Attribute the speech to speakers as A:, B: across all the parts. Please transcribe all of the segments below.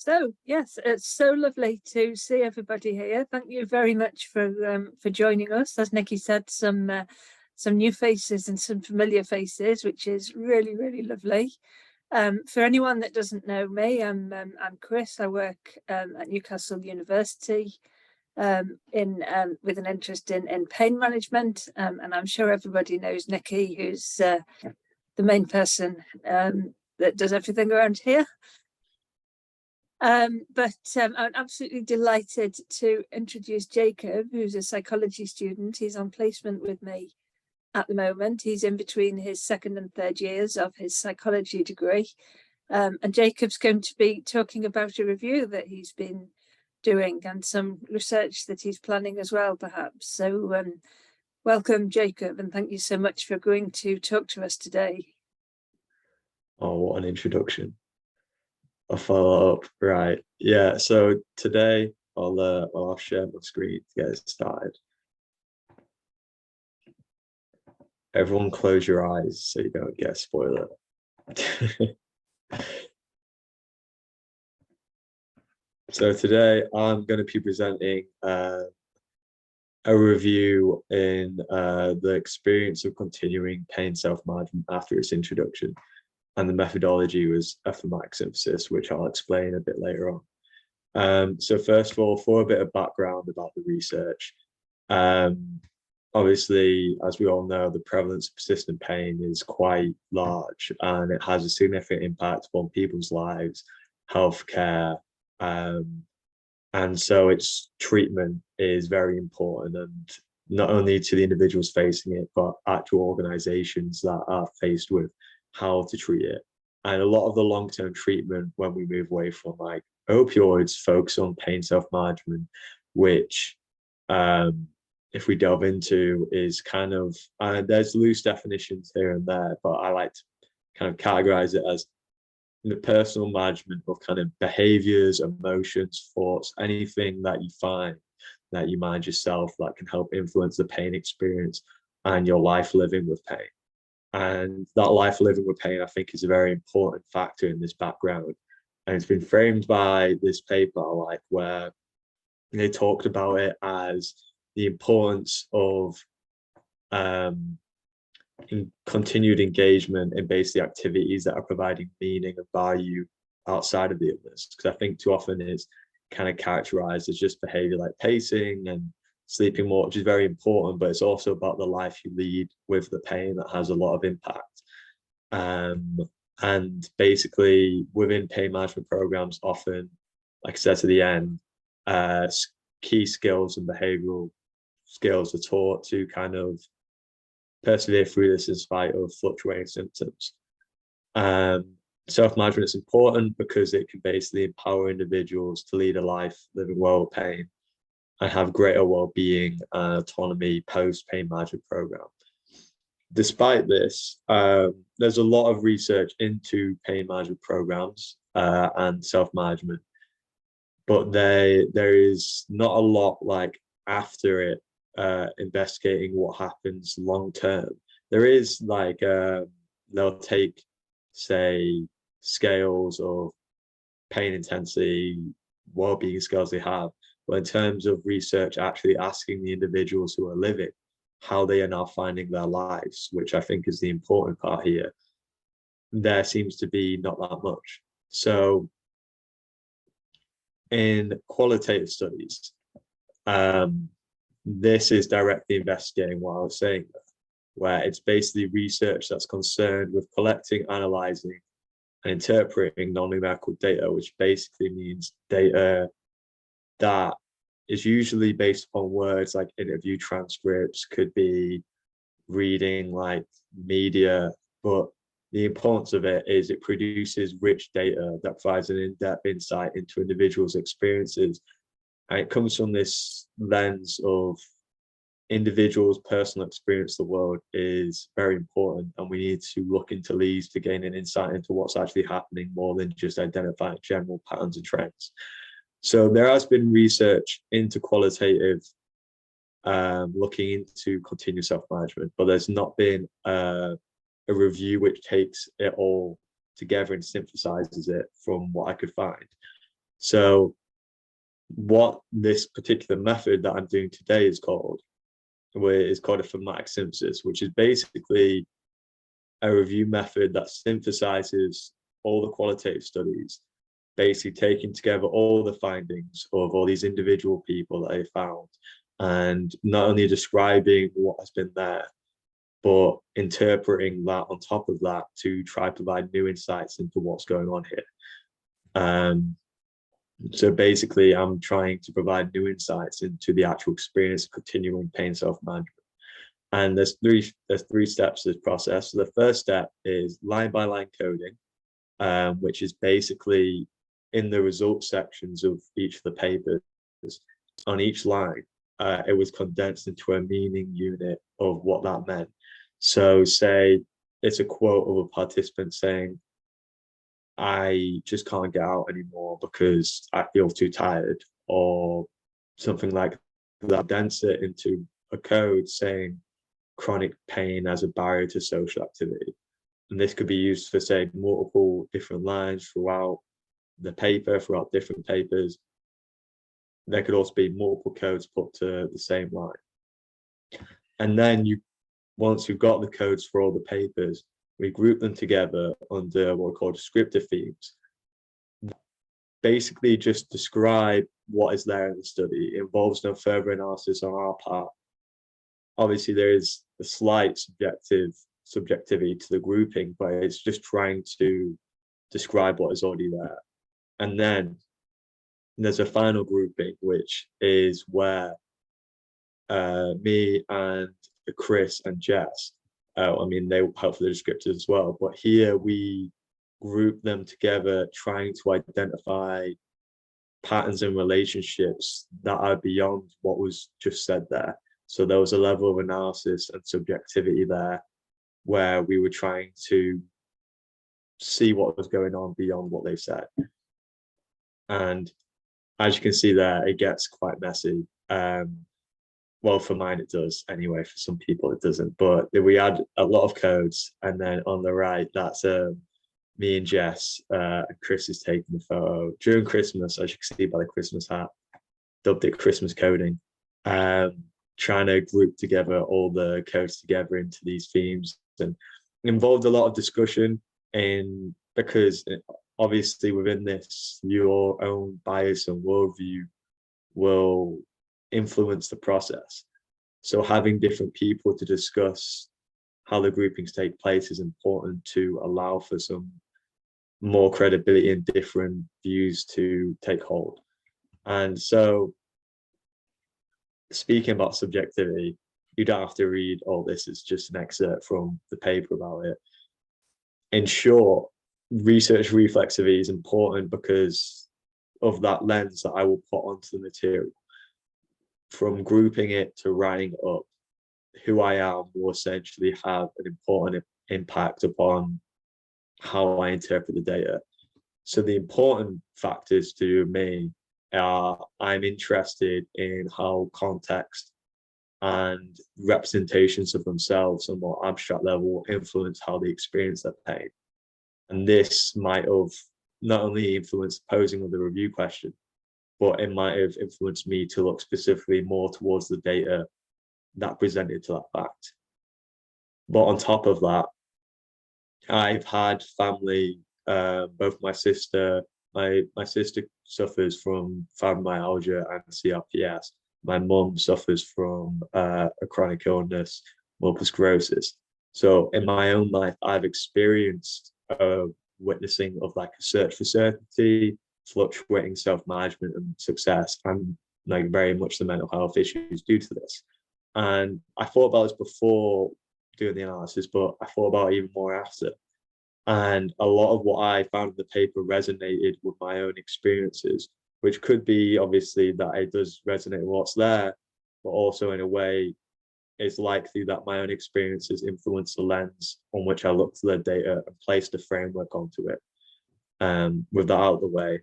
A: So yes, it's so lovely to see everybody here. Thank you very much for joining us. As Nikki said, some new faces and some familiar faces, which is really lovely. For anyone that doesn't know me, I'm Chris. I work at Newcastle University with an interest in pain management, and I'm sure everybody knows Nikki, who's the main person that does everything around here. But I'm absolutely delighted to introduce Jacob, who's a psychology student. He's on placement with me at the moment. He's in between his second and third years of his psychology degree. And Jacob's going to be talking about a review that he's been doing and some research that he's planning as well, perhaps. So welcome, Jacob, and thank you so much for agreeing to talk to us today.
B: Oh, what an introduction. I'll follow up. Right. Yeah. So today I'll share my screen to get it started. Everyone close your eyes so you don't get a spoiler. So today I'm going to be presenting a review in the experience of continuing pain self-management after its introduction. And the methodology was a thematic synthesis, which I'll explain a bit later on. So first of all, for a bit of background about the research, obviously, as we all know, the prevalence of persistent pain is quite large and it has a significant impact on people's lives, healthcare, and so its treatment is very important, and not only to the individuals facing it, but actual organizations that are faced with how to treat it. And a lot of the long-term treatment, when we move away from like opioids, focus on pain self-management, which if we delve into is kind of there's loose definitions here and there, but I like to kind of categorize it as the personal management of kind of behaviors, emotions, thoughts, anything that you find that you manage yourself that can help influence the pain experience and your life living with pain. And that life living with pain, I think, is a very important factor in this background. And it's been framed by this paper, like where they talked about it as the importance of continued engagement in basically activities that are providing meaning and value outside of the illness. Because I think too often it's kind of characterized as just behavior like pacing and sleeping more, which is very important, but it's also about the life you lead with the pain that has a lot of impact. And basically within pain management programs, often, like I said to the end, key skills and behavioral skills are taught to kind of persevere through this in spite of fluctuating symptoms. Self-management is important because it can basically empower individuals to lead a life living well with pain and have greater well-being and autonomy post-pain management program. Despite this, there's a lot of research into pain management programs and self-management, but there is not a lot like after it investigating what happens long term. There is like they'll take, say, scales of pain intensity, well-being scales they have, but in terms of research actually asking the individuals who are living how they are now finding their lives, which I think is the important part here, there seems to be not that much. So in qualitative studies, this is directly investigating what I was saying, where it's basically research that's concerned with collecting, analyzing, and interpreting non-numerical data, which basically means data that is usually based upon words like interview transcripts, could be reading like media, but the importance of it is it produces rich data that provides an in-depth insight into individuals' experiences. And it comes from this lens of individuals' personal experience of the world is very important, and we need to look into these to gain an insight into what's actually happening more than just identifying general patterns and trends. So there has been research into qualitative, looking into continuous self-management, but there's not been a review which takes it all together and synthesizes it from what I could find. So what this particular method that I'm doing today is called a thematic synthesis, which is basically a review method that synthesizes all the qualitative studies, basically taking together all the findings of all these individual people that they found, and not only describing what has been there, but interpreting that on top of that to try to provide new insights into what's going on here. So basically, I'm trying to provide new insights into the actual experience of continuing pain self-management. And there's three steps to this process. So the first step is line by line coding, which is basically in the results sections of each of the papers. On each line, it was condensed into a meaning unit of what that meant. So say it's a quote of a participant saying, I just can't get out anymore because I feel too tired, or something like that. Condense it into a code saying chronic pain as a barrier to social activity. And this could be used for, say, multiple different lines throughout the paper, throughout different papers. There could also be multiple codes put to the same line. And then once you've got the codes for all the papers, we group them together under what are called descriptive themes. Basically just describe what is there in the study. It involves no further analysis on our part. Obviously, there is a slight subjectivity to the grouping, but it's just trying to describe what is already there. And then there's a final grouping, which is where me and Chris and Jess, I mean, they help for the descriptors as well, but here we group them together, trying to identify patterns and relationships that are beyond what was just said there. So there was a level of analysis and subjectivity there where we were trying to see what was going on beyond what they said. And as you can see there, it gets quite messy. Well, for mine it does anyway. For some people it doesn't. But we had a lot of codes, and then on the right, that's me and Jess. And Chris is taking the photo during Christmas, as you can see by the Christmas hat. Dubbed it Christmas coding. Trying to group together all the codes together into these themes, and involved a lot of discussion because obviously within this, your own bias and worldview will influence the process. So having different people to discuss how the groupings take place is important to allow for some more credibility and different views to take hold. And so, speaking about subjectivity, you don't have to read all this, it's just an excerpt from the paper about it. In short, research reflexivity is important because of that lens that I will put onto the material. From grouping it to writing up, who I am will essentially have an important impact upon how I interpret the data. So the important factors to me are I'm interested in how context and representations of themselves on a more abstract level influence how they experience their pain. And this might have not only influenced the posing of the review question, but it might have influenced me to look specifically more towards the data that presented to that fact. But on top of that, I've had family, both my sister suffers from fibromyalgia and CRPS. My mum suffers from a chronic illness, multiple sclerosis. So in my own life, I've experienced witnessing of like a search for certainty, fluctuating self-management and success, and like very much the mental health issues due to this. And I thought about this before doing the analysis, but I thought about it even more after. And a lot of what I found in the paper resonated with my own experiences, which could be obviously that it does resonate with what's there, but also in a way it's likely that my own experiences influence the lens on which I look to the data and place the framework onto it. With that out of the way,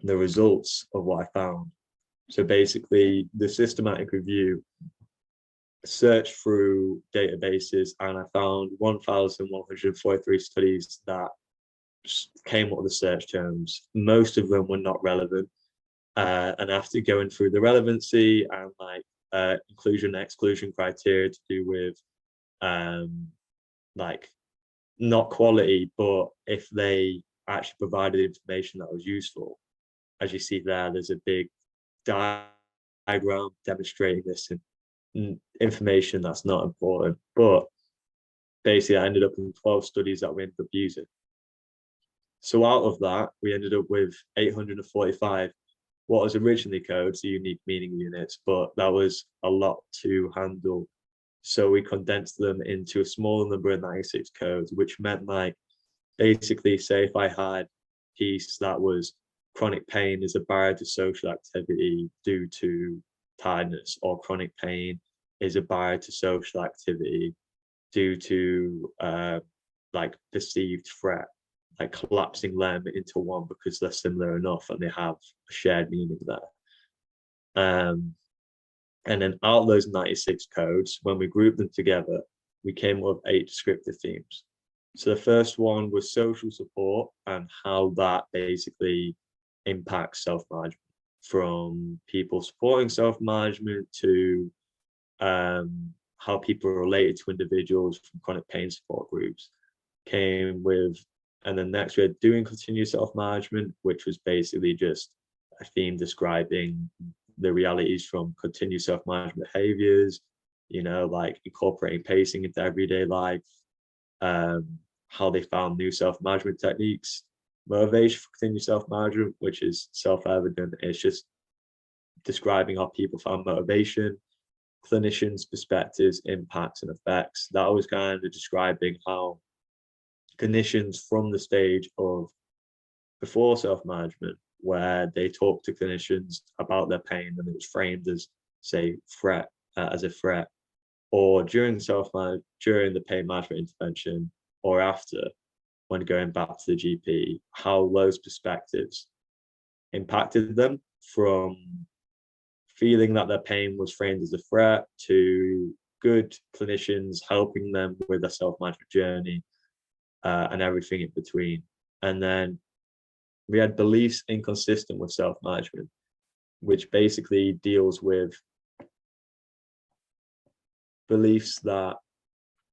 B: the results of what I found. So basically the systematic review searched through databases, and I found 1,143 studies that came up with the search terms. Most of them were not relevant. And after going through the relevancy and like inclusion and exclusion criteria to do with like not quality, but if they actually provided information that was useful, as you see there, there's a big diagram demonstrating this information that's not important. But basically, I ended up in 12 studies that we ended up using. So out of that, we ended up with 845 what was originally code, so unique meaning units, but that was a lot to handle. So we condensed them into a smaller number of 96 codes, which meant like basically, say if I had a piece that was chronic pain is a barrier to social activity due to tiredness, or chronic pain is a barrier to social activity due to like perceived threat, like collapsing them into one because they're similar enough and they have a shared meaning there. And then out of those 96 codes, when we grouped them together, we came up with 8 descriptive themes. So the first one was social support and how that basically impacts self-management, from people supporting self-management to how people are related to individuals from chronic pain support groups came with. And then next we had doing continuous self-management, which was basically just a theme describing the realities from continuous self-management behaviors, you know, like incorporating pacing into everyday life, how they found new self-management techniques, motivation for continuous self-management, which is self-evident. It's just describing how people found motivation, clinicians' perspectives, impacts, and effects. That was kind of describing how clinicians from the stage of before self-management, where they talk to clinicians about their pain and it was framed as, say, threat, as a threat, or during during the pain management intervention, or after, when going back to the GP, how those perspectives impacted them, from feeling that their pain was framed as a threat to good clinicians helping them with their self-management journey, and everything in between. And then we had beliefs inconsistent with self-management, which basically deals with beliefs that,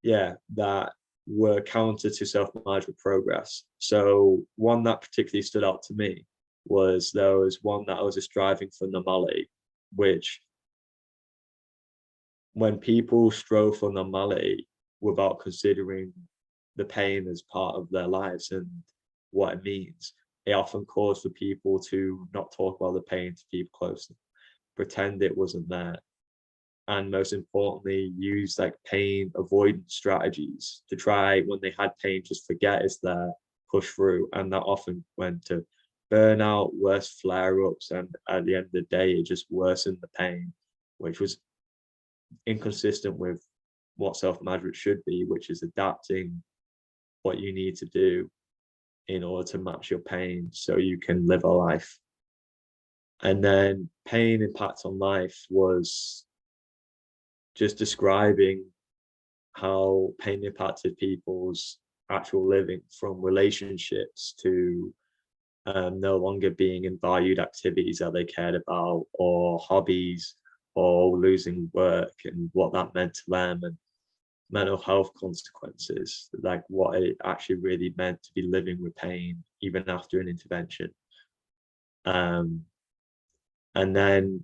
B: that were counter to self-management progress. So one that particularly stood out to me was there was one that I was striving for normality, which when people strove for normality without considering the pain as part of their lives and what it means, it often caused for people to not talk about the pain to people close to them, pretend it wasn't there, and most importantly, use like pain avoidance strategies to try, when they had pain, just forget it's there, push through, and that often went to burnout, worse flare-ups, and at the end of the day, it just worsened the pain, which was inconsistent with what self-management should be, which is adapting what you need to do in order to match your pain so you can live a life. And then pain impact on life was just describing how pain impacted people's actual living, from relationships to no longer being in valued activities that they cared about, or hobbies, or losing work and what that meant to them, and mental health consequences, like what it actually really meant to be living with pain even after an intervention. And then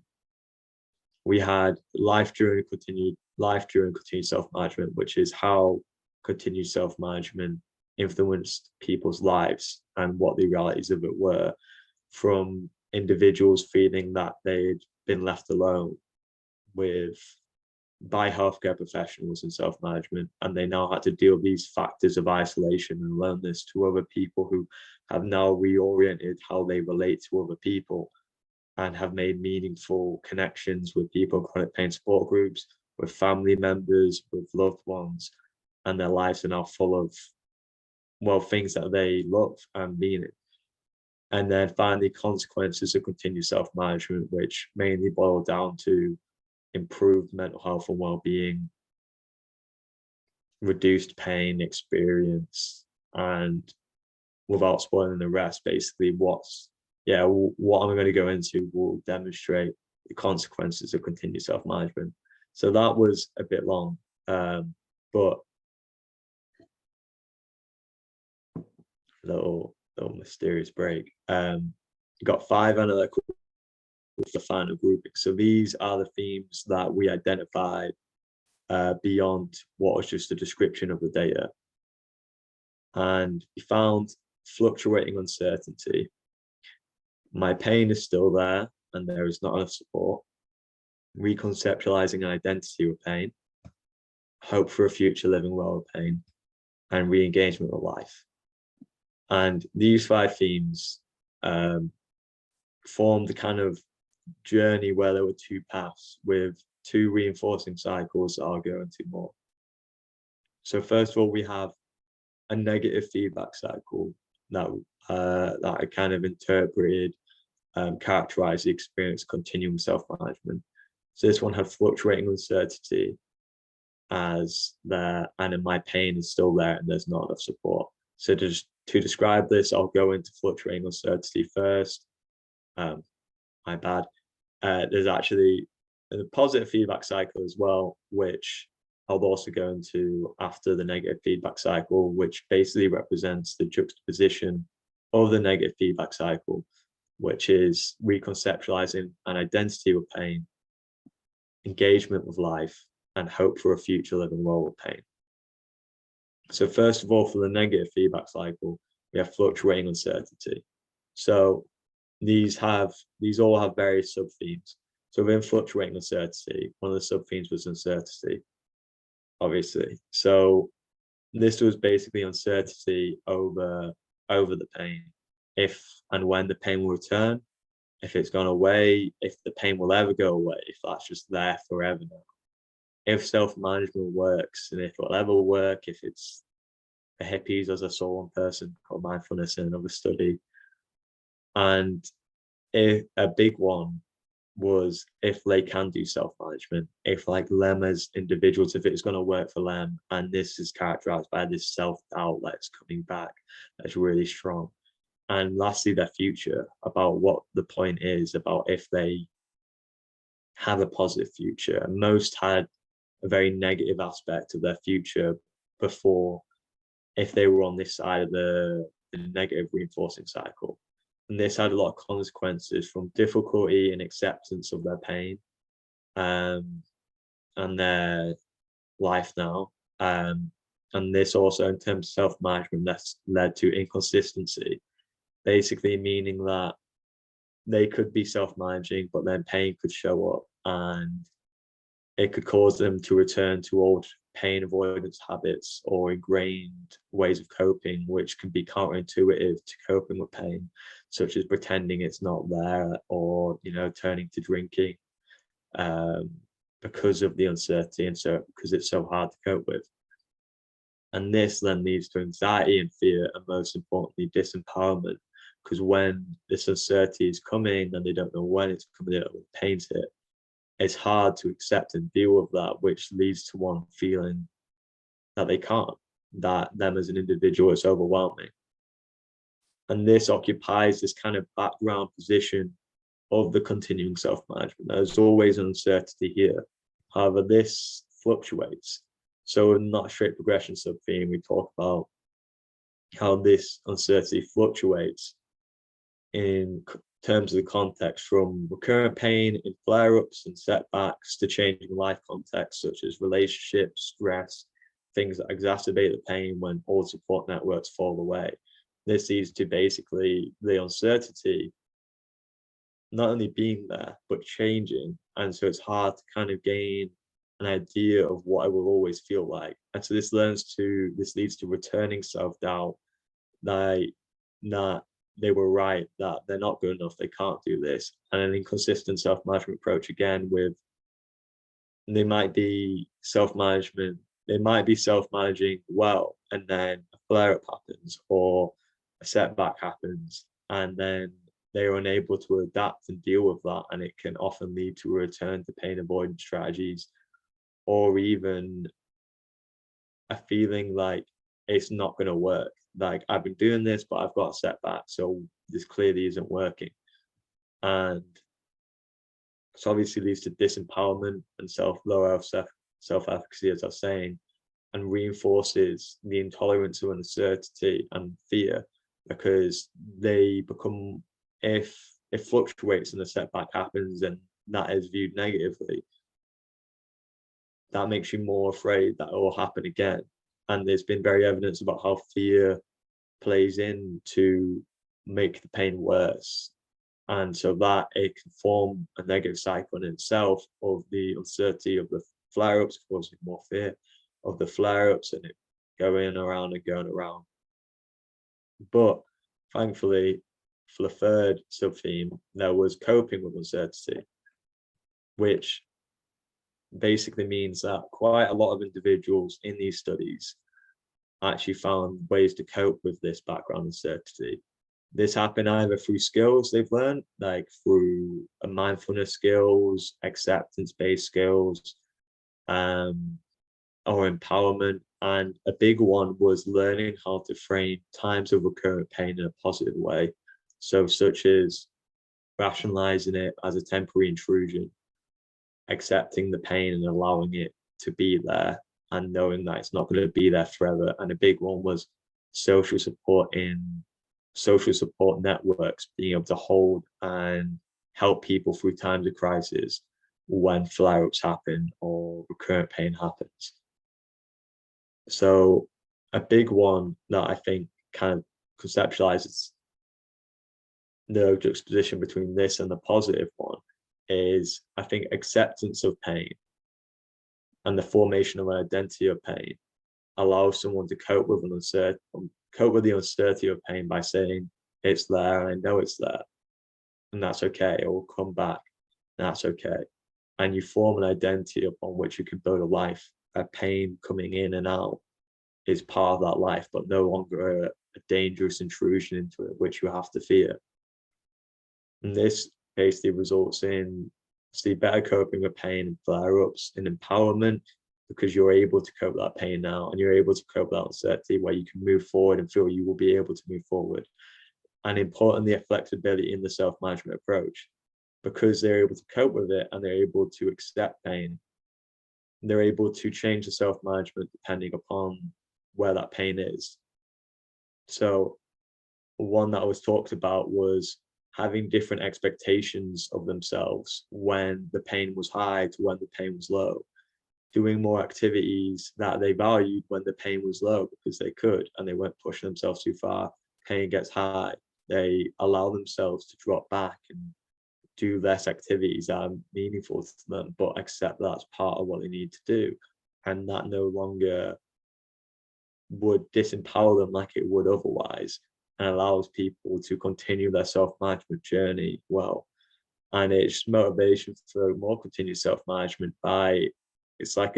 B: we had life during continued self-management, which is how continued self-management influenced people's lives and what the realities of it were, from individuals feeling that they'd been left alone by healthcare professionals in self-management, and they now had to deal with these factors of isolation and aloneness, to other people who have now reoriented how they relate to other people and have made meaningful connections with people in chronic pain support groups, with family members, with loved ones, and their lives are now full of, well, things that they love and meaning. And then finally, consequences of continued self-management, which mainly boil down to improved mental health and well-being, reduced pain experience, and without spoiling the rest, basically what I'm going to go into will demonstrate the consequences of continued self-management. So that was a bit long, but little mysterious break. Got 5 analytical with the final grouping. So these are the themes that we identified beyond what was just a description of the data. And we found fluctuating uncertainty. My pain is still there and there is not enough support. Reconceptualizing identity with pain. Hope for a future living well with pain. And re-engagement with life. And these 5 themes formed the kind of journey where there were 2 paths with 2 reinforcing cycles that I'll go into more. So first of all, we have a negative feedback cycle that I kind of interpreted, characterized the experience of continuum self-management. So this one had fluctuating uncertainty as there, and then my pain is still there and there's not enough support. So just to describe this, I'll go into fluctuating uncertainty first. My bad. There's actually a positive feedback cycle as well, which I'll also go into after the negative feedback cycle, which basically represents the juxtaposition of the negative feedback cycle, which is reconceptualizing an identity with pain, engagement with life, and hope for a future living well with pain. So first of all, for the negative feedback cycle, we have fluctuating uncertainty. So these all have various sub-themes. So within fluctuating uncertainty, one of the sub-themes was uncertainty, obviously. So this was basically uncertainty over the pain, if and when the pain will return, if it's gone away, if the pain will ever go away, if that's just there forever now, if self-management works, and if it'll ever work, if it's the hippies, as I saw one person called mindfulness in another study. And if a big one was if they can do self-management, if like them as individuals, if it's going to work for them, and this is characterized by this self-doubt that's coming back, that's really strong. And lastly, their future, about what the point is, about if they have a positive future. And most had a very negative aspect of their future before, if they were on this side of the negative reinforcing cycle. And this had a lot of consequences, from difficulty in acceptance of their pain and their life now. And this also, in terms of self-management, that's led to inconsistency, basically meaning that they could be self-managing, but then pain could show up and it could cause them to return to old pain avoidance habits or ingrained ways of coping, which can be counterintuitive to coping with pain, such as pretending it's not there, or turning to drinking because of the uncertainty, and so because it's so hard to cope with. And this then leads to anxiety and fear, and most importantly, disempowerment, because when this uncertainty is coming and they don't know when it's coming out, when pain's hit, it's hard to accept and deal with that, which leads to one feeling that they can't, that them as an individual is overwhelming. And this occupies this kind of background position of the continuing self-management. There's always an uncertainty here. However, this fluctuates. So in that straight progression sub-theme, we talk about how this uncertainty fluctuates in terms of the context, from recurrent pain in flare-ups and setbacks to changing life contexts such as relationships, stress, things that exacerbate the pain when all support networks fall away. This leads to basically the uncertainty not only being there, but changing. And so it's hard to kind of gain an idea of what I will always feel like. And so this leads to returning self-doubt, that they were right, that they're not good enough, they can't do this, and an inconsistent self-management approach again, with they might be self-managing well, and then a flare-up happens or a setback happens, and then they are unable to adapt and deal with that, and it can often lead to a return to pain avoidance strategies, or even a feeling like it's not going to work. Like, I've been doing this, but I've got a setback, so this clearly isn't working. And so obviously leads to disempowerment and lower self-efficacy, as I was saying, and reinforces the intolerance of uncertainty and fear, because they become, if it fluctuates and a setback happens and that is viewed negatively, that makes you more afraid that it will happen again. And there's been very evidence about how fear plays in to make the pain worse. And so that it can form a negative cycle in itself of the uncertainty of the flare-ups, causing more fear of the flare-ups, and it going around and going around. But thankfully, for the third sub-theme, there was coping with uncertainty, which basically means that quite a lot of individuals in these studies actually found ways to cope with this background uncertainty. This happened either through skills they've learned, like through mindfulness skills, acceptance-based skills, or empowerment. And a big one was learning how to frame times of recurrent pain in a positive way. So such as rationalizing it as a temporary intrusion, accepting the pain and allowing it to be there, and knowing that it's not going to be there forever. And a big one was social support networks, being able to hold and help people through times of crisis when flare-ups happen or recurrent pain happens. So a big one that I think kind of conceptualizes the juxtaposition between this and the positive one is, I think, acceptance of pain and the formation of an identity of pain allows someone to cope with the uncertainty of pain by saying, it's there and I know it's there, and that's okay, it will come back, and that's okay. And you form an identity upon which you can build a life. A pain coming in and out is part of that life, but no longer a dangerous intrusion into it, which you have to fear. And this basically results in better coping with pain and flare-ups and empowerment, because you're able to cope with that pain now, and you're able to cope with that uncertainty where you can move forward and feel you will be able to move forward. And importantly, a flexibility in the self-management approach, because they're able to cope with it and they're able to accept pain. They're able to change the self-management depending upon where that pain is. So one that was talked about was having different expectations of themselves when the pain was high to when the pain was low, doing more activities that they valued when the pain was low because they could, and they weren't pushing themselves too far. Pain gets high, they allow themselves to drop back and do less activities that are meaningful to them, but accept that's part of what they need to do, and that no longer would disempower them like it would otherwise, and allows people to continue their self-management journey well. And it's motivation for more continued self-management by, it's like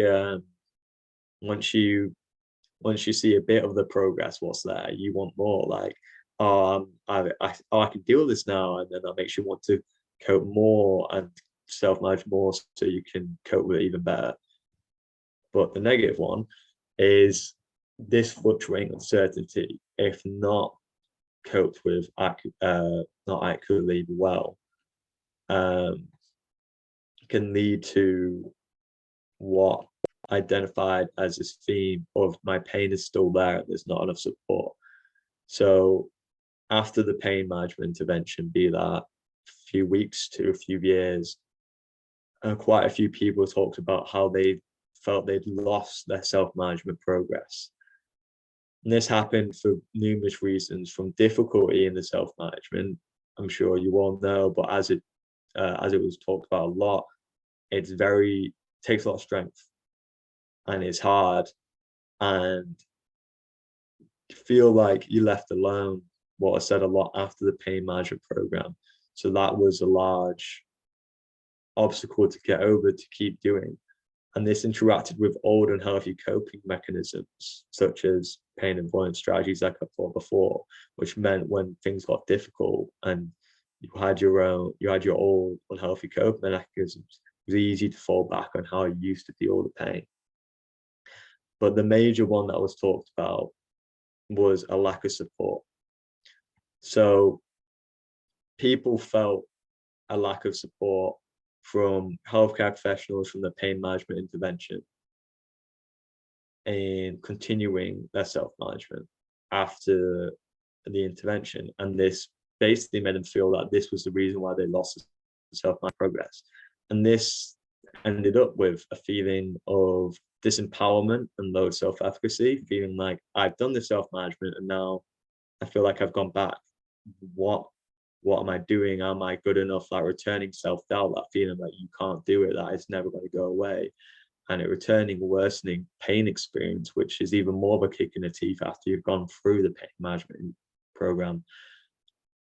B: once you see a bit of the progress, what's there, you want more. Like, I can deal with this now, and then that makes you want to cope more and self-manage more so you can cope with it even better. But the negative one is this fluctuating uncertainty, if not coped with not accurately well, can lead to what identified as this theme of my pain is still there, there's not enough support. So after the pain management intervention, be that a few weeks to a few years, quite a few people talked about how they felt they'd lost their self-management progress. And this happened for numerous reasons, from difficulty in the self-management, I'm sure you all know, but as it was talked about a lot, takes a lot of strength, and it's hard, and feel like you're left alone. What I said a lot after the pain management program. So that was a large obstacle to get over, to keep doing. And this interacted with old unhealthy coping mechanisms, such as pain avoidance strategies, like I thought before, which meant when things got difficult and you had your old unhealthy coping mechanisms, it was easy to fall back on how you used to deal with the pain. But the major one that was talked about was a lack of support. So people felt a lack of support from healthcare professionals, from the pain management intervention, and continuing their self-management after the intervention. And this basically made them feel that this was the reason why they lost self-management progress. And this ended up with a feeling of disempowerment and low self-efficacy, feeling like I've done the self-management and now I feel like I've gone back. What am I doing? Am I good enough? That returning self-doubt, that feeling that you can't do it, that it's never going to go away. And a returning, worsening pain experience, which is even more of a kick in the teeth after you've gone through the pain management program.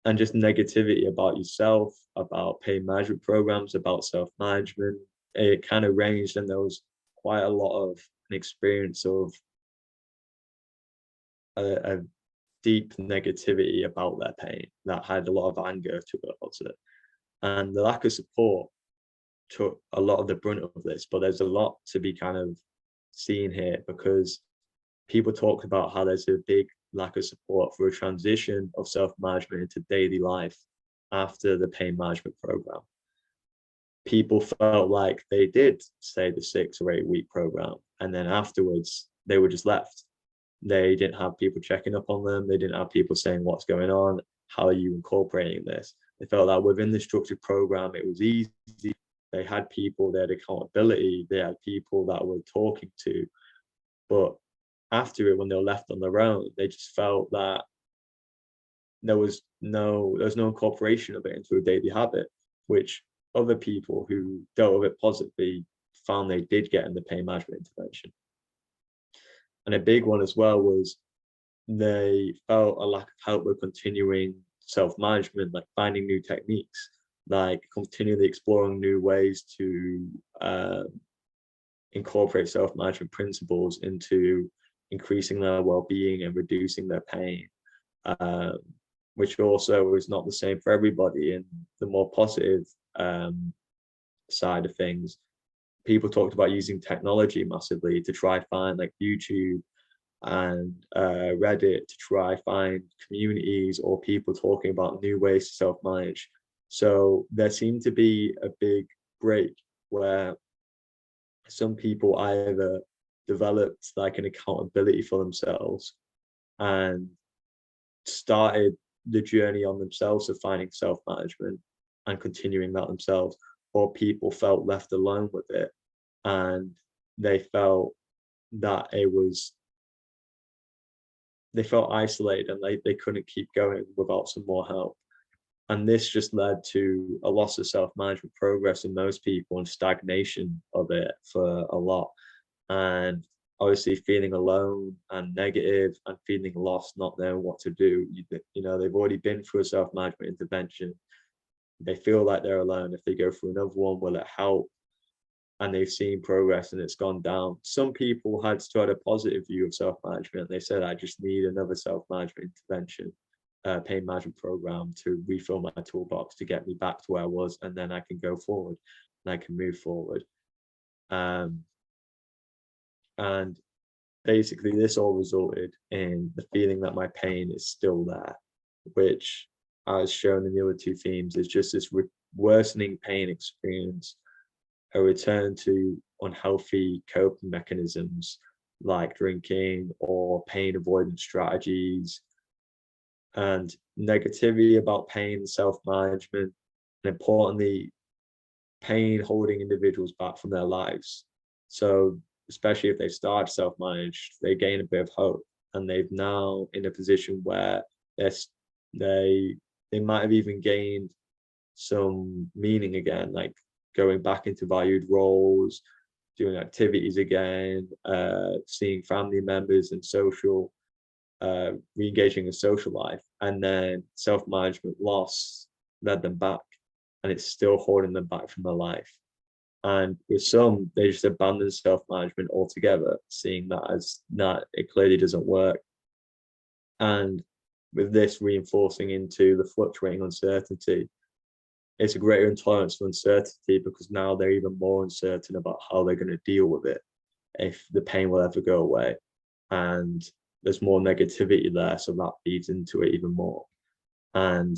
B: And just negativity about yourself, about pain management programs, about self-management. It kind of ranged, and there was quite a lot of an experience of a deep negativity about their pain that had a lot of anger towards it. And the lack of support took a lot of the brunt of this, but there's a lot to be kind of seen here, because people talk about how there's a big lack of support for a transition of self-management into daily life after the pain management program. People felt like they did say the 6 or 8 week program, and then afterwards they were just left. They didn't have people checking up on them. They didn't have people saying what's going on, how are you incorporating this. They felt that within the structured program it was easy. They had people, they had accountability, they had people that were talking to, but after it, when they were left on their own, they just felt that there was no incorporation of it into a daily habit, which other people who dealt with it positively found they did get in the pain management intervention. And a big one as well was they felt a lack of help with continuing self-management, like finding new techniques, like continually exploring new ways to incorporate self-management principles into increasing their well-being and reducing their pain, which also is not the same for everybody. And the more positive side of things, people talked about using technology massively to try find, like YouTube and Reddit, to try find communities or people talking about new ways to self-manage. So there seemed to be a big break where some people either developed like an accountability for themselves and started the journey on themselves of finding self-management and continuing that themselves, or people felt left alone with it and they felt that they felt isolated and they couldn't keep going without some more help. And this just led to a loss of self-management progress in most people and stagnation of it for a lot. And obviously feeling alone and negative and feeling lost, not knowing what to do. You know, they've already been through a self-management intervention. They feel like they're alone. If they go through another one, will it help? And they've seen progress and it's gone down. Some people had a positive view of self-management. They said, I just need another self-management intervention, pain management program to refill my toolbox to get me back to where I was, and then I can go forward and I can move forward. And basically this all resulted in the feeling that my pain is still there, which, as shown in the other 2 themes, is just this worsening pain experience, a return to unhealthy coping mechanisms like drinking or pain avoidance strategies, and negativity about pain, self-management, and importantly, pain holding individuals back from their lives. So especially if they start self-managed, they gain a bit of hope, and they've now in a position where they might have even gained some meaning again, like going back into valued roles, doing activities again, seeing family members and social, re-engaging in social life. And then self-management loss led them back, and it's still holding them back from their life. And with some, they just abandon self-management altogether, seeing that as that it clearly doesn't work. And with this reinforcing into the fluctuating uncertainty, it's a greater intolerance for uncertainty, because now they're even more uncertain about how they're going to deal with it, if the pain will ever go away. And there's more negativity there, so that feeds into it even more. And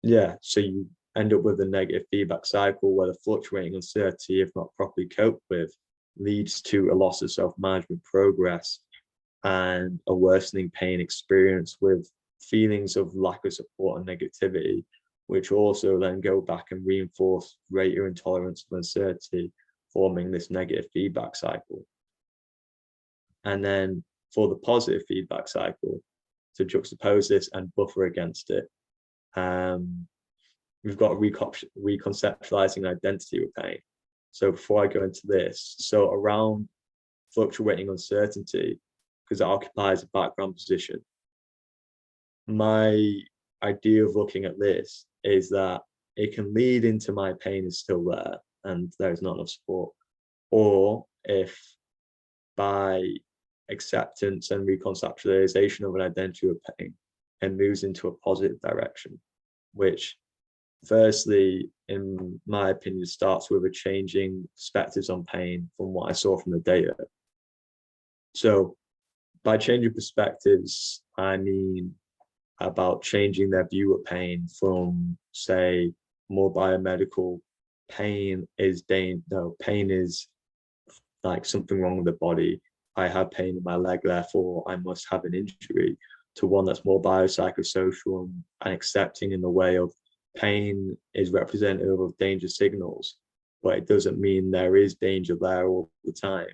B: yeah, so you end up with a negative feedback cycle where the fluctuating uncertainty, if not properly coped with, leads to a loss of self-management progress and a worsening pain experience with feelings of lack of support and negativity, which also then go back and reinforce greater intolerance of uncertainty, forming this negative feedback cycle. And then for the positive feedback cycle, to juxtapose this and buffer against it, we've got reconceptualizing identity with pain. So before I go into this, so around fluctuating uncertainty, because it occupies a background position, my idea of looking at this is that it can lead into my pain is still there and there's not enough support, or if by acceptance and reconceptualization of an identity of pain, it moves into a positive direction, which firstly, in my opinion, starts with a changing perspectives on pain from what I saw from the data. So by changing perspectives, I mean about changing their view of pain from, say, more biomedical, pain is like something wrong with the body. I have pain in my leg, therefore I must have an injury, to one that's more biopsychosocial and accepting in the way of pain is representative of danger signals, but it doesn't mean there is danger there all the time.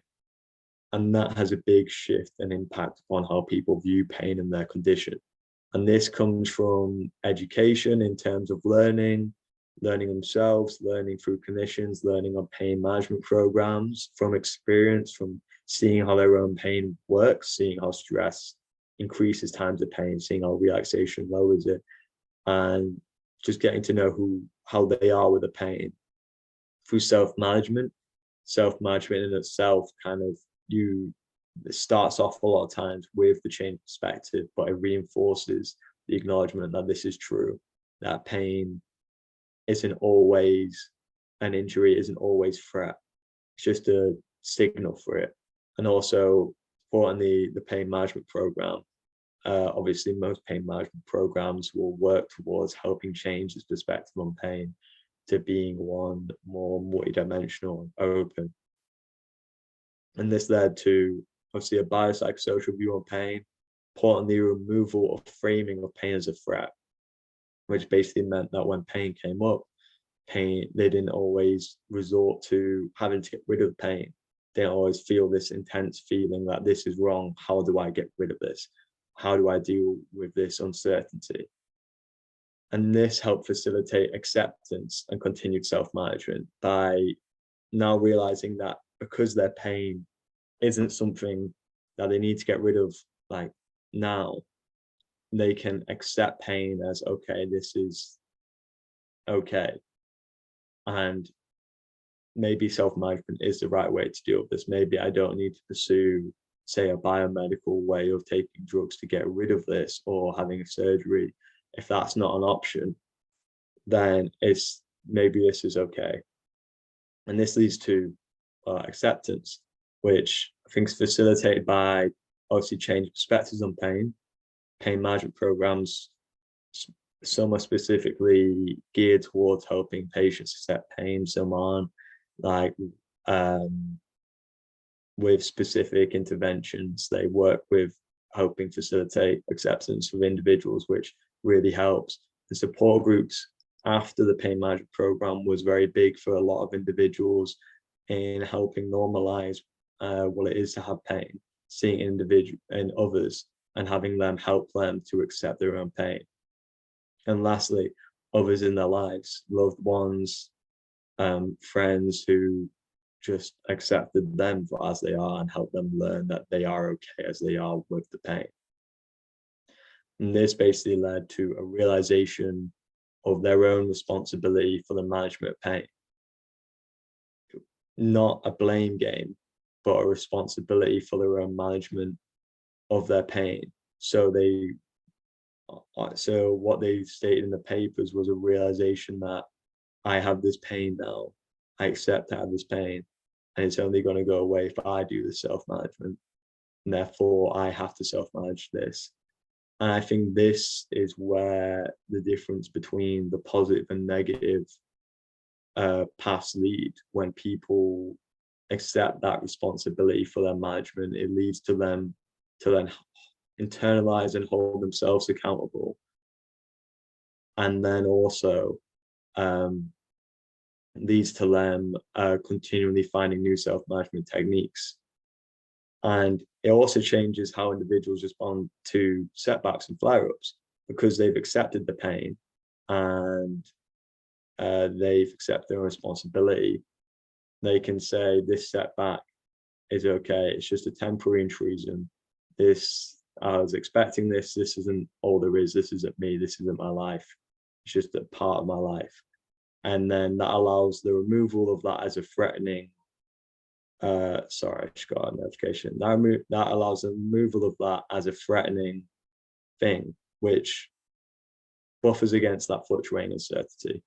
B: And that has a big shift and impact upon how people view pain and their condition. And this comes from education in terms of learning themselves, learning through clinicians, learning on pain management programs, from experience, from seeing how their own pain works, seeing how stress increases times of pain, seeing how relaxation lowers it, and just getting to know how they are with the pain through self-management. Self-management in itself it starts off a lot of times with the change perspective, but it reinforces the acknowledgement that this is true, that pain isn't always an injury, isn't always threat. It's just a signal for it. And also supporting the pain management program. Obviously, most pain management programs will work towards helping change this perspective on pain to being one more multidimensional and open. And this led to obviously a biopsychosocial view on pain, supporting the removal of framing of pain as a threat, which basically meant that when pain came up, they didn't always resort to having to get rid of pain. They didn't always feel this intense feeling that this is wrong. How do I get rid of this? How do I deal with this uncertainty? And this helped facilitate acceptance and continued self-management by now realizing that because their pain isn't something that they need to get rid of like now, they can accept pain as, okay, this is okay. And maybe self-management is the right way to deal with this. Maybe I don't need to pursue, say, a biomedical way of taking drugs to get rid of this or having a surgery. If that's not an option, then maybe this is okay. And this leads to acceptance, which I think is facilitated by obviously changing perspectives on pain. Pain management programs, some are specifically geared towards helping patients accept pain. Some aren't, like with specific interventions. They work with helping facilitate acceptance of individuals, which really helps. The support groups after the pain management program was very big for a lot of individuals in helping normalize what it is to have pain, seeing individuals and others and having them help them to accept their own pain. And lastly, others in their lives, loved ones, friends who just accepted them for as they are and helped them learn that they are okay as they are with the pain. And this basically led to a realization of their own responsibility for the management of pain. Not a blame game, but a responsibility for their own management of their pain. So what they stated in the papers was a realization that I have this pain now. I accept I have this pain, and it's only going to go away if I do the self-management. and therefore I have to self-manage this. And I think this is where the difference between the positive and negative paths lead. When people accept that responsibility for their management, it leads to them to then internalize and hold themselves accountable, and then also leads to them continually finding new self-management techniques. And it also changes how individuals respond to setbacks and flare-ups, because they've accepted the pain and they've accepted their responsibility. They can say, this setback is okay, it's just a temporary intrusion. I was expecting this. This isn't all there is. This isn't me. This isn't my life. It's just a part of my life. And then that allows the removal of that as a threatening. Sorry, I just got a notification. That allows the removal of that as a threatening thing, which buffers against that fluctuating uncertainty.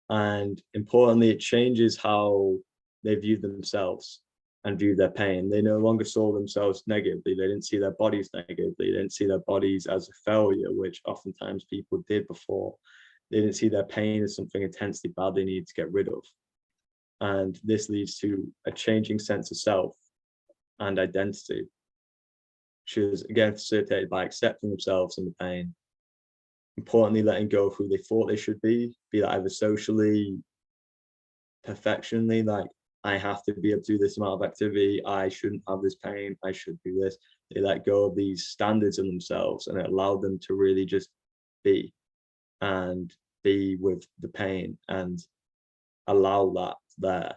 B: And importantly, it changes how they view themselves and view their pain. They no longer saw themselves negatively. They didn't see their bodies negatively. They didn't see their bodies as a failure, which oftentimes people did before. They didn't see their pain as something intensely bad they needed to get rid of. And this leads to a changing sense of self and identity, which is again facilitated by accepting themselves and the pain. Importantly, letting go of who they thought they should be that either socially, perfectionally, like, I have to be able to do this amount of activity, I shouldn't have this pain, I should do this. They let go of these standards in themselves, and it allowed them to really just be with the pain and allow that there.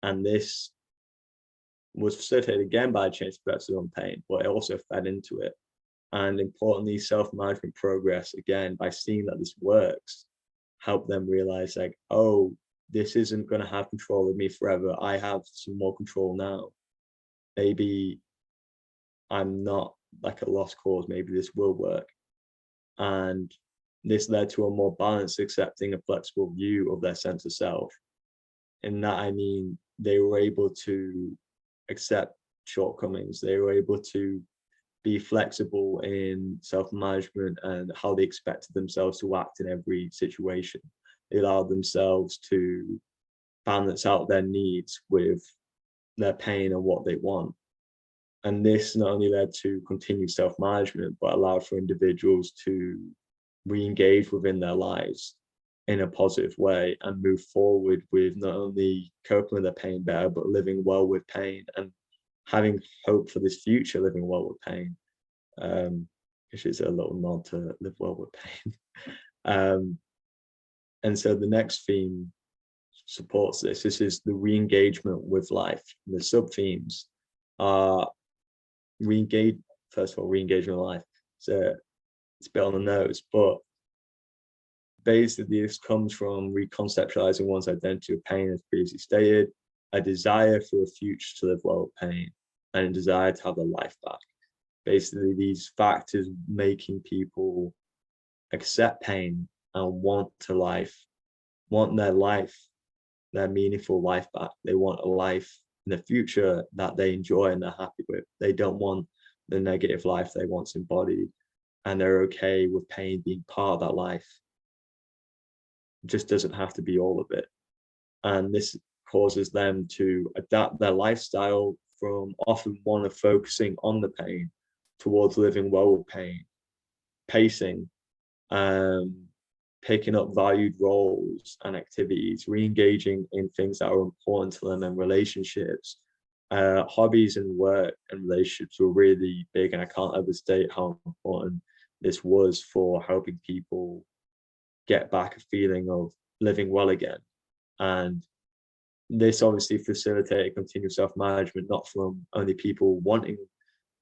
B: And this was facilitated again by a change perspective on pain, but it also fed into it. And importantly, self-management progress, again, by seeing that this works, help them realize, like, oh, this isn't going to have control of me forever. I have some more control now. Maybe I'm not like a lost cause. Maybe this will work. And this led to a more balanced, accepting, and flexible view of their sense of self. In that, I mean, they were able to accept shortcomings. They were able to be flexible in self-management and how they expected themselves to act in every situation. They allowed themselves to balance out their needs with their pain and what they want. And this not only led to continued self-management, but allowed for individuals to re-engage within their lives in a positive way and move forward with not only coping with their pain better, but living well with pain and having hope for this future, living well with pain, which is a little nod to live well with pain. And so the next theme supports this. This is the re-engagement with life. The sub-themes are first of all, re-engagement with life. So it's a bit on the nose, but basically this comes from reconceptualizing one's identity with pain, as previously stated, a desire for a future to live well with pain, and a desire to have their life back. Basically, these factors making people accept pain and want their meaningful life back. They want a life in the future that they enjoy and they're happy with. They don't want the negative life they once embodied, and they're okay with pain being part of that life. It just doesn't have to be all of it. And this causes them to adapt their lifestyle from often one of focusing on the pain towards living well with pain, pacing, picking up valued roles and activities, re-engaging in things that are important to them and relationships. Hobbies and work and relationships were really big, and I can't overstate how important this was for helping people get back a feeling of living well again. And this obviously facilitated continued self-management, not from only people wanting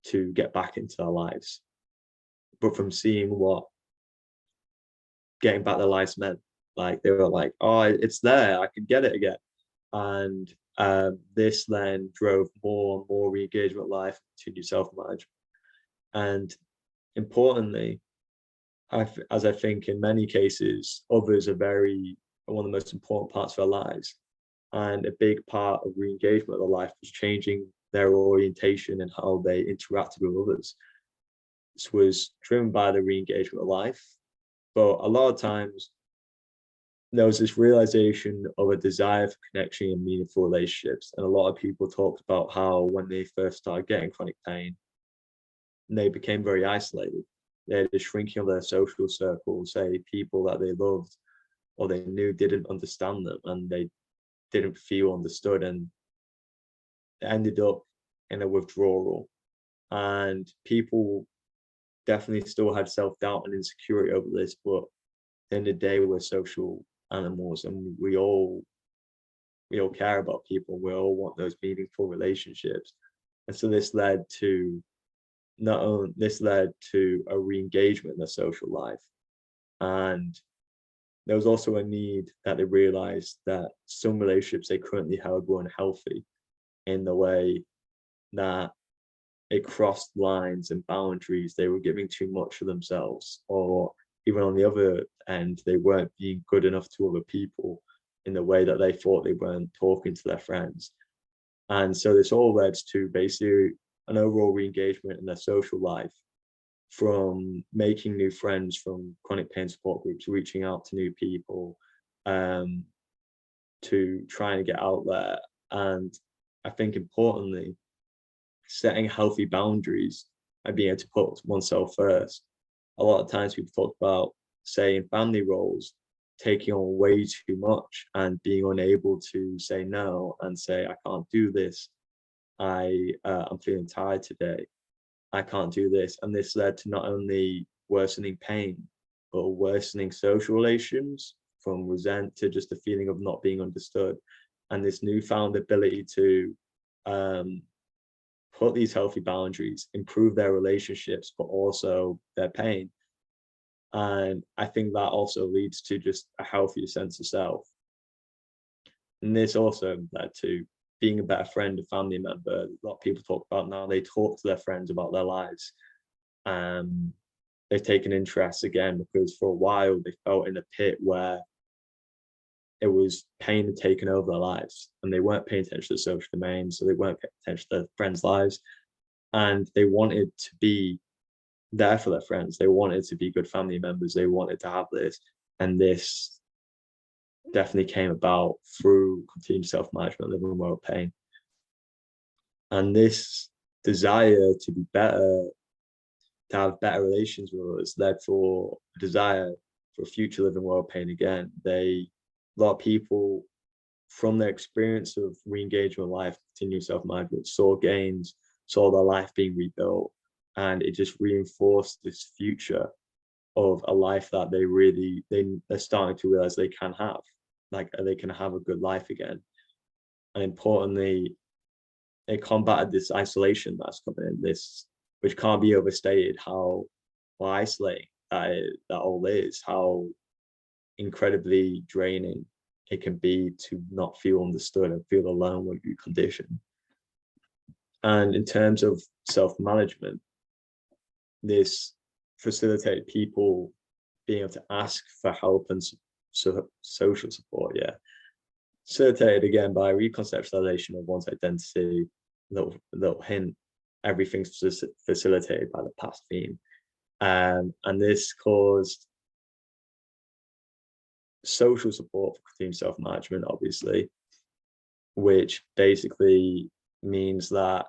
B: to get back into their lives, but from seeing what getting back their lives meant. Like, they were like, oh, it's there, I can get it again. And this then drove more and more re-engagement with life, continued self-management. And importantly, as I think in many cases, others are one of the most important parts of our lives. And a big part of re-engagement of life was changing their orientation and how they interacted with others. This was driven by the re-engagement of life, but a lot of times there was this realization of a desire for connection and meaningful relationships. And a lot of people talked about how when they first started getting chronic pain, they became very isolated. They had a shrinking of their social circles, say people that they loved or they knew didn't understand them, and they didn't feel understood, and ended up in a withdrawal. And people definitely still had self-doubt and insecurity over this, but at the end of the day, we're social animals, and we all care about people. We all want those meaningful relationships. And so this led to a re-engagement in their social life. And there was also a need that they realized that some relationships they currently held were unhealthy in the way that it crossed lines and boundaries. They were giving too much of themselves, or even on the other end, they weren't being good enough to other people in the way that they thought they weren't talking to their friends. And so this all led to basically an overall re-engagement in their social life, from making new friends from chronic pain support groups, reaching out to new people, to trying to get out there. And I think importantly, setting healthy boundaries and being able to put oneself first. A lot of times people talk about, say, in family roles, taking on way too much and being unable to say no and say, I can't do this. I'm feeling tired today. I can't do this. And this led to not only worsening pain, but worsening social relations, from resent to just a feeling of not being understood. And this newfound ability to put these healthy boundaries, improve their relationships, but also their pain. And I think that also leads to just a healthier sense of self. And this also led to being a better friend, a family member. A lot of people talk about now, they talk to their friends about their lives. They've taken interest again, because for a while they felt in a pit where it was pain had taken over their lives, and they weren't paying attention to the social domain, so they weren't paying attention to their friends' lives. And they wanted to be there for their friends. They wanted to be good family members. They wanted to have this. And this definitely came about through continued self-management, living well with pain. And this desire to be better, to have better relations with others, led for a desire for future living well with pain again. A lot of people, from their experience of re-engagement life, continued self-management, saw gains, saw their life being rebuilt, and it just reinforced this future of a life that they're starting to realize they can have, like they can have a good life again. And importantly, it combated this isolation that's coming in, this, which can't be overstated, how isolating that all is, how incredibly draining it can be to not feel understood and feel alone with your condition. And in terms of self-management, this facilitated people being able to ask for help and social support, facilitated again by reconceptualization of one's identity. Little hint, everything's facilitated by the past theme. And this caused social support for continued self-management, obviously, which basically means that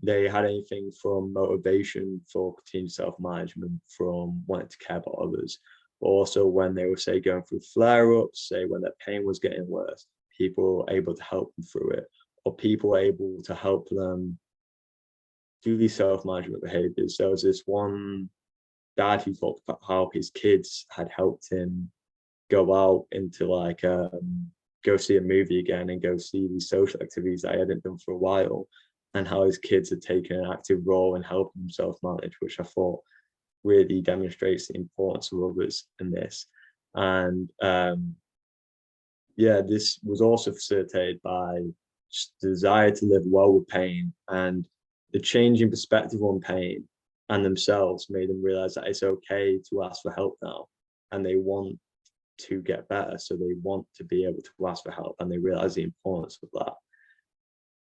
B: they had anything from motivation for continued self-management, from wanting to care about others, but also when they were, say, going through flare-ups, say when their pain was getting worse, people were able to help them through it, or people were able to help them do these self-management behaviors. There was this one dad who talked about how his kids had helped him go out into go see a movie again and go see these social activities that I hadn't done for a while, and how his kids had taken an active role in helping himself manage, which I thought really demonstrates the importance of others in this. And this was also facilitated by just the desire to live well with pain, and the change in perspective on pain and themselves made them realize that it's okay to ask for help now, and they want to get better, so they want to be able to ask for help, and they realize the importance of that.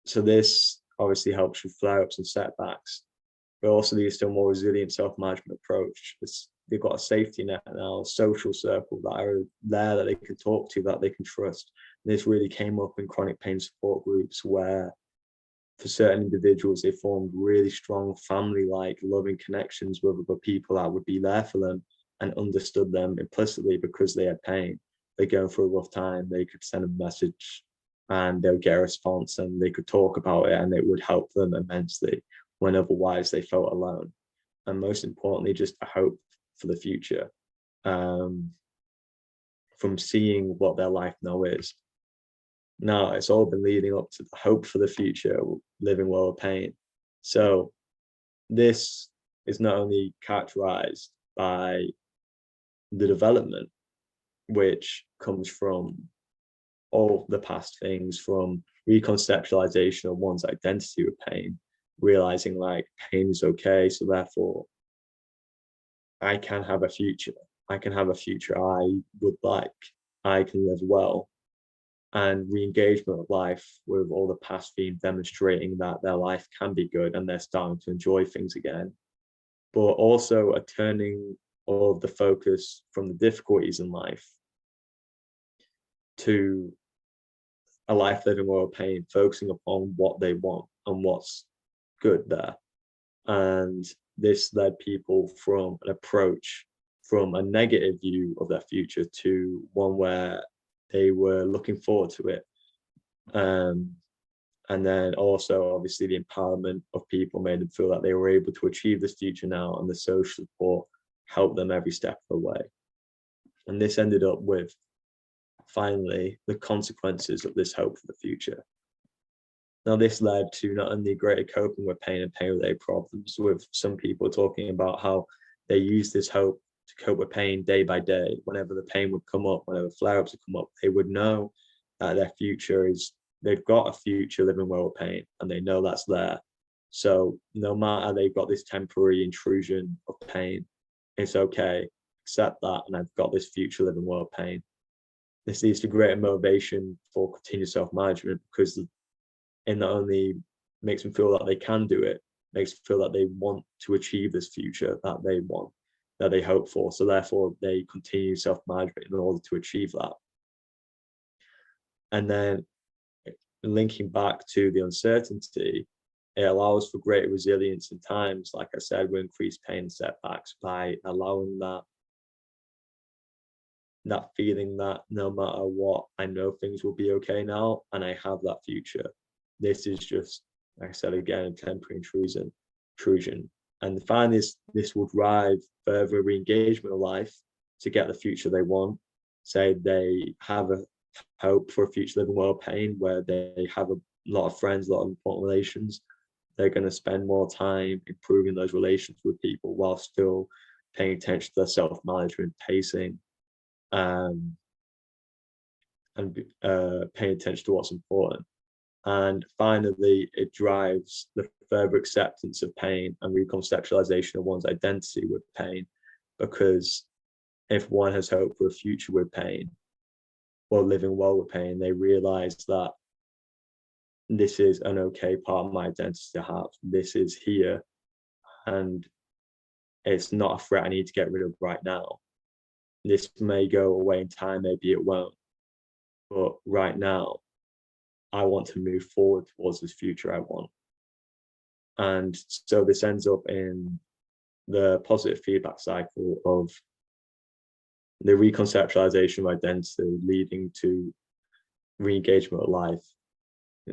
B: So this obviously helps with flare-ups and setbacks, but also leads to a more resilient self-management approach. They've got a safety net now, a social circle that are there that they can talk to, that they can trust. And this really came up in chronic pain support groups, where for certain individuals, they formed really strong family-like loving connections with other people that would be there for them and understood them implicitly because they had pain. They're going through a rough time, they could send a message and they'll get a response, and they could talk about it, and it would help them immensely when otherwise they felt alone. And most importantly, just a hope for the future, from seeing what their life now is. Now, it's all been leading up to the hope for the future, living well with pain. So this is not only characterized by the development, which comes from all the past things, from reconceptualization of one's identity with pain, realizing like pain is okay, so therefore I can have a future. I can have a future I would like. I can live well. And re-engagement of life with all the past themes demonstrating that their life can be good and they're starting to enjoy things again. But also a turning of the focus from the difficulties in life to a life living well with pain, focusing upon what they want and what's good there. And this led people from an approach from a negative view of their future to one where they were looking forward to it. And then also, obviously, the empowerment of people made them feel that they were able to achieve this future now, and the social support helped them every step of the way. And this ended up with, finally, the consequences of this hope for the future. Now, this led to not only greater coping with pain and pain-related problems, with some people talking about how they use this hope to cope with pain day by day. Whenever the pain would come up, whenever flare-ups would come up, they would know that their future is, they've got a future living well with pain, and they know that's there. So no matter they've got this temporary intrusion of pain, it's okay, accept that, and I've got this future living well with pain. This leads to greater motivation for continued self-management, because it not only makes them feel that they can do it, makes them feel that they want to achieve this future that they want, that they hope for. So therefore they continue self-management in order to achieve that. And then linking back to the uncertainty, it allows for greater resilience in times, like I said, with increased pain and setbacks, by allowing that feeling that no matter what, I know things will be okay now, and I have that future. This is just, like I said again, a temporary intrusion. And finally, this will drive further re-engagement of life to get the future they want. Say they have a hope for a future living well with pain, where they have a lot of friends, a lot of important relations. They're going to spend more time improving those relations with people while still paying attention to their self-management, pacing, and paying attention to what's important. And finally, it drives the further acceptance of pain and reconceptualization of one's identity with pain, because if one has hope for a future with pain, or living well with pain, they realize that this is an okay part of my identity to have. This is here, and it's not a threat I need to get rid of right now. This may go away in time, maybe it won't. But right now, I want to move forward towards this future I want. And so this ends up in the positive feedback cycle of the reconceptualization of identity leading to re-engagement of life,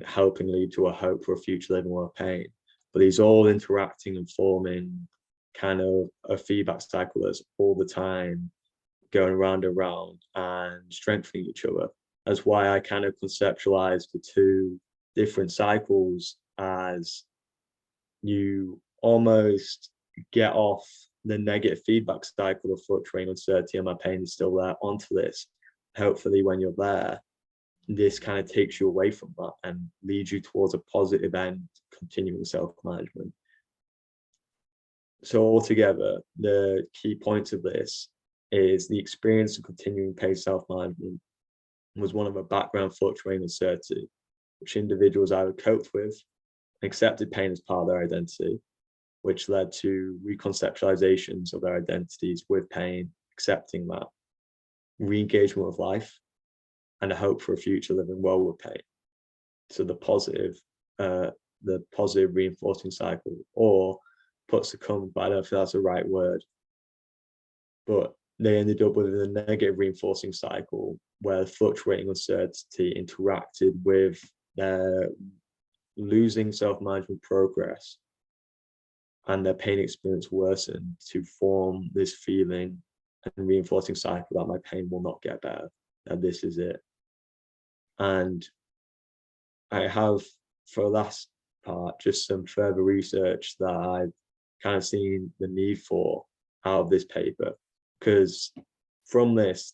B: helping lead to a hope for a future living with pain. But these all interacting and forming kind of a feedback cycle that's all the time going round and round and strengthening each other. That's why I kind of conceptualize the two different cycles as you almost get off the negative feedback cycle of fluctuating uncertainty and my pain is still there onto this. Hopefully when you're there, this kind of takes you away from that and leads you towards a positive end, continuing self-management. So altogether, the key points of this is the experience of continuing pain self-management was one of a background fluctuating uncertainty, which individuals either coped with accepted pain as part of their identity, which led to reconceptualizations of their identities with pain, accepting that, re-engagement with life, and a hope for a future living well with pain. So the positive reinforcing cycle, or put succumbed, but I don't feel that's the right word. But they ended up with a negative reinforcing cycle where fluctuating uncertainty interacted with their losing self-management progress, and their pain experience worsened to form this feeling and reinforcing cycle that my pain will not get better, and this is it. And I have, for the last part, just some further research that I've kind of seen the need for out of this paper, because from this,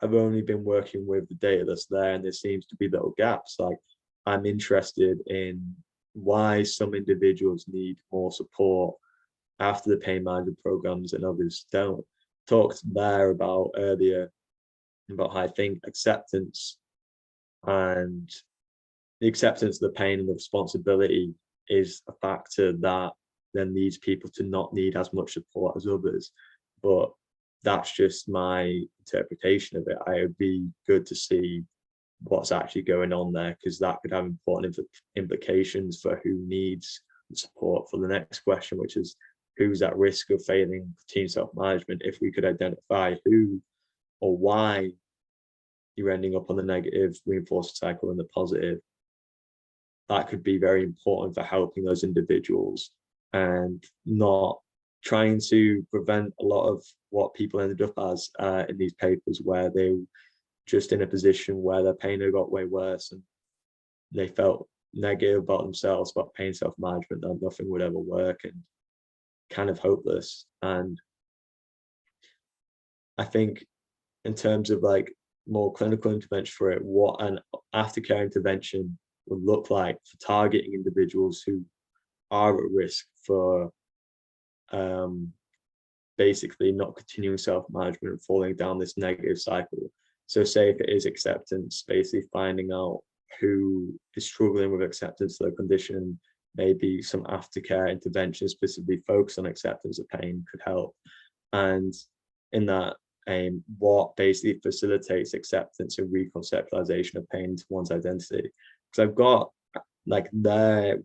B: I've only been working with the data that's there, and there seems to be little gaps. Like, I'm interested in why some individuals need more support after the pain management programs and others don't. Talked there about earlier about how I think acceptance and the acceptance of the pain and the responsibility is a factor that then leads people to not need as much support as others. But that's just my interpretation of it. I would be good to see what's actually going on there, because that could have important implications for who needs support for the next question, which is who's at risk of failing team self-management. If we could identify who or why you're ending up on the negative reinforcing cycle and the positive, that could be very important for helping those individuals and not trying to prevent a lot of what people ended up as in these papers, where they were just in a position where their pain had got way worse and they felt negative about themselves, about pain self-management, that nothing would ever work, and kind of hopeless. And I think in terms of like more clinical intervention for it, what an aftercare intervention would look like for targeting individuals who are at risk for basically not continuing self-management and falling down this negative cycle. So say if it is acceptance, basically finding out who is struggling with acceptance of the condition, maybe some aftercare intervention specifically focused on acceptance of pain could help. And in that aim, what basically facilitates acceptance and reconceptualization of pain to one's identity. Because I've got like there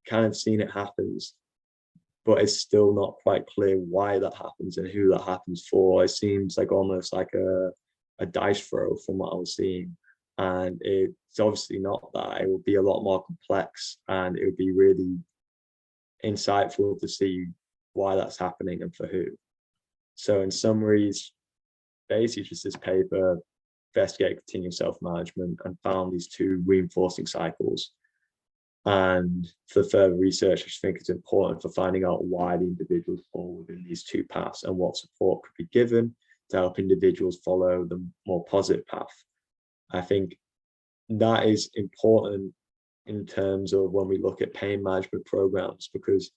B: kind of seen it happens, but it's still not quite clear why that happens and who that happens for. It seems like almost like a dice throw from what I was seeing. And it's obviously not that. It will be a lot more complex, and it would be really insightful to see why that's happening and for who. So in summaries, basically just this paper investigated continuous self-management and found these two reinforcing cycles. And for further research, I just think it's important for finding out why the individuals fall within these two paths and what support could be given to help individuals follow the more positive path. I think that is important in terms of when we look at pain management programs, because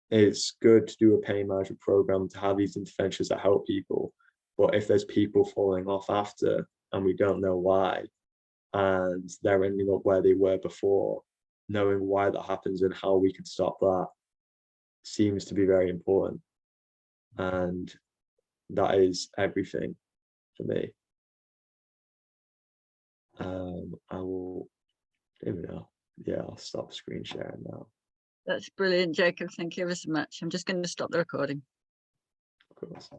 B: it's good to do a pain management program to have these interventions that help people. But if there's people falling off after and we don't know why, and they're ending up where they were before, knowing why that happens and how we can stop that seems to be very important. And that is everything for me. I will, yeah, I'll stop screen sharing now.
C: That's brilliant, Jacob. Thank you ever so much. I'm just going to stop the recording.
B: Of course.